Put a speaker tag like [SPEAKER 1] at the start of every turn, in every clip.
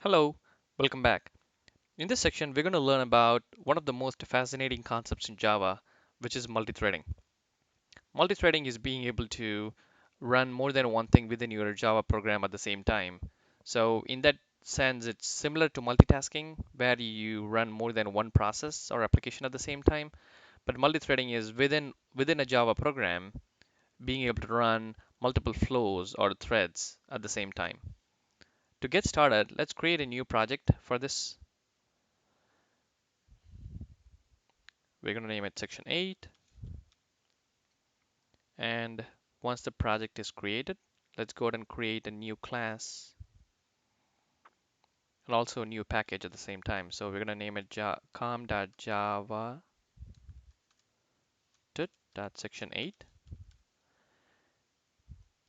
[SPEAKER 1] Hello, welcome back. In this section, we're going to learn about one of the most fascinating concepts in Java, which is multithreading. Multithreading is being able to run more than one thing within your Java program at the same time. So, in that sense, it's similar to multitasking, where you run more than one process or application at the same time. But multithreading is within a Java program, being able to run multiple flows or threads at the same time. To get started, let's create a new project for this. We're going to name it section 8. And once the project is created, let's go ahead and create a new class and also a new package at the same time. So we're going to name it com.java.section 8.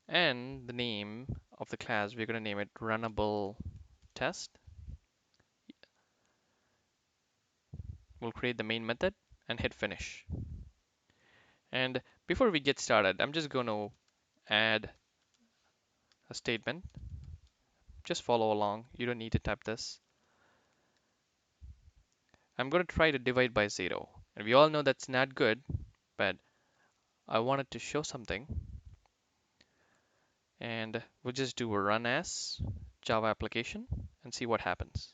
[SPEAKER 1] And the name of the class, we're going to name it Runnable test. We'll create the main method and hit finish. And before we get started, I'm just going to add a statement. Just follow along. You don't need to type this. I'm going to try to divide by 0. And we all know that's not good, but I wanted to show something. And we'll just do a run as Java application and see what happens.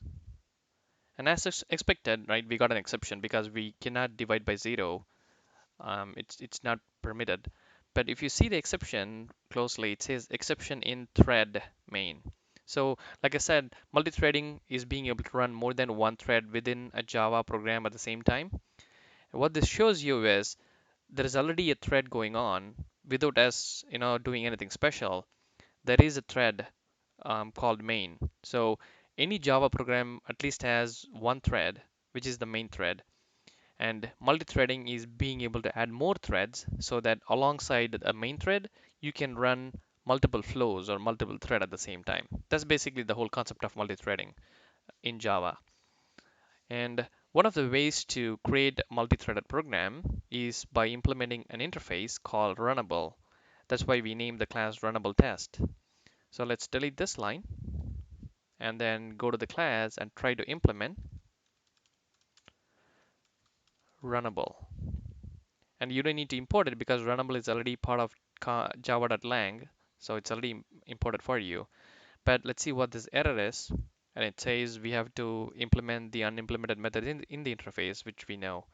[SPEAKER 1] And as expected, right, we got an exception because we cannot divide by 0. It's not permitted. But if you see the exception closely, it says exception in thread main. So like I said, multi-threading is being able to run more than one thread within a Java program at the same time. And what this shows you is there is already a thread going on without us, doing anything special. There is a thread called main. So any Java program at least has one thread, which is the main thread. And multi-threading is being able to add more threads so that alongside a main thread, you can run multiple flows or multiple thread at the same time. That's basically the whole concept of multi-threading in Java. And one of the ways to create a multi-threaded program is by implementing an interface called Runnable. That's why we named the class Runnable test. So let's delete this line and then go to the class and try to implement Runnable. And you don't need to import it because Runnable is already part of java.lang, so it's already imported for you. But let's see what this error is. And it says we have to implement the unimplemented method in the interface, which we know.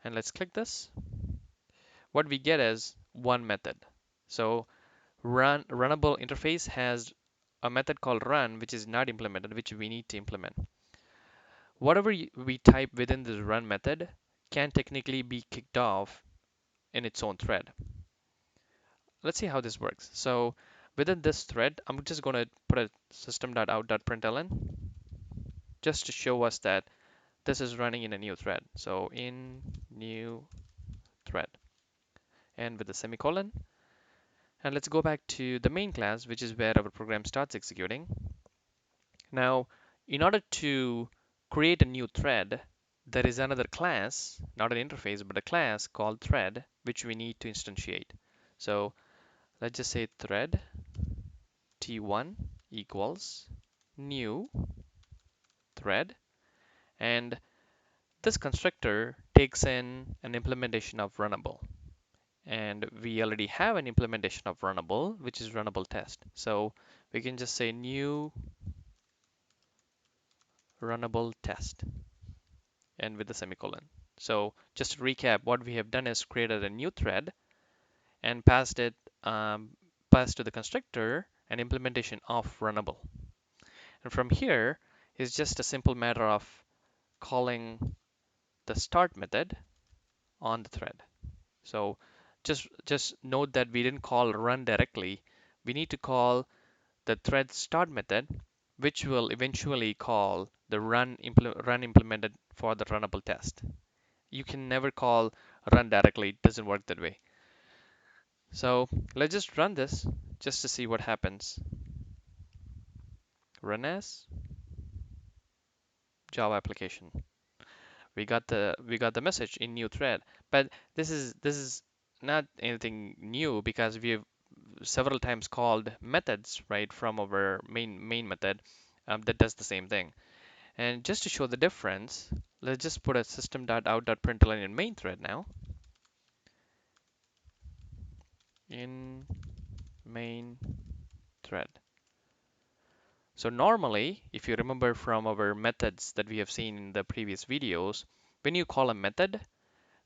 [SPEAKER 1] And let's click this. What we get is one method. So runnable interface has a method called run, which is not implemented, which we need to implement. Whatever we type within this run method can technically be kicked off in its own thread. Let's see how this works. So within this thread, I'm just going to put a system.out.println just to show us that this is running in a new thread. So in new thread and with the semicolon. And let's go back to the main class, which is where our program starts executing. Now, in order to create a new thread, there is another class, not an interface, but a class called thread, which we need to instantiate. So let's just say thread t1 equals new thread, and this constructor takes in an implementation of runnable. And we already have an implementation of runnable, which is runnable test. So we can just say new runnable test and with the semicolon. So just to recap, what we have done is created a new thread and passed to the constructor an implementation of runnable. And from here is just a simple matter of calling the start method on the thread. So just note that we didn't call run directly. We need to call the thread start method, which will eventually call the run implemented for the runnable test. You can never call run directly. It doesn't work that way. So let's just run this just to see what happens. Run as Java application. We got the message in new thread, but this is not anything new because we've several times called methods right from our main method, that does the same thing. And just to show the difference, let's just put a system.out.println in main thread now. In main thread. So normally, if you remember from our methods that we have seen in the previous videos, when you call a method,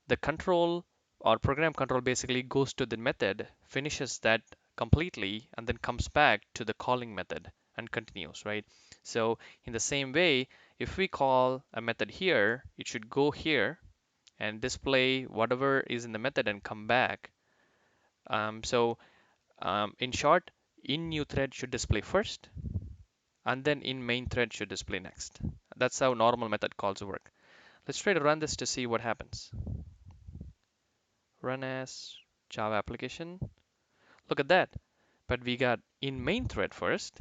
[SPEAKER 1] the control or program control basically goes to the method, finishes that completely, and then comes back to the calling method and continues, right? So in the same way, if we call a method here, it should go here and display whatever is in the method and come back. In short, in new thread should display first, and then in main thread should display next. That's how normal method calls work. Let's try to run this to see what happens. Run as Java application. Look at that. But we got in main thread first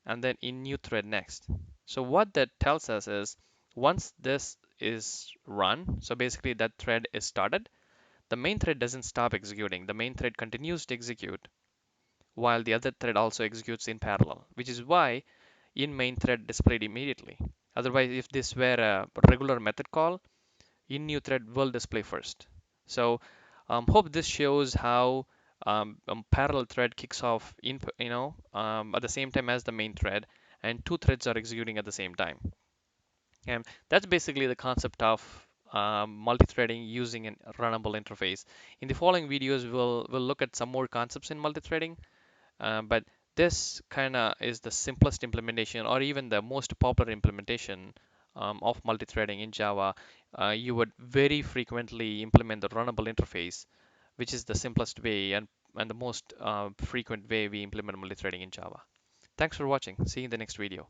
[SPEAKER 1] and then in new thread next. So what that tells us is once this is run, so basically that thread is started, the main thread doesn't stop executing. The main thread continues to execute while the other thread also executes in parallel, which is why in main thread displayed immediately. Otherwise, if this were a regular method call, in new thread will display first. So hope this shows how parallel thread kicks off at the same time as the main thread, and two threads are executing at the same time. And that's basically the concept of multi-threading using a runnable interface. In the following videos, we'll look at some more concepts in multi-threading, but this kind of is the simplest implementation or even the most popular implementation of multi-threading in Java. You would very frequently implement the runnable interface, which is the simplest way and the most frequent way we implement multi-threading in Java. Thanks for watching. See you in the next video.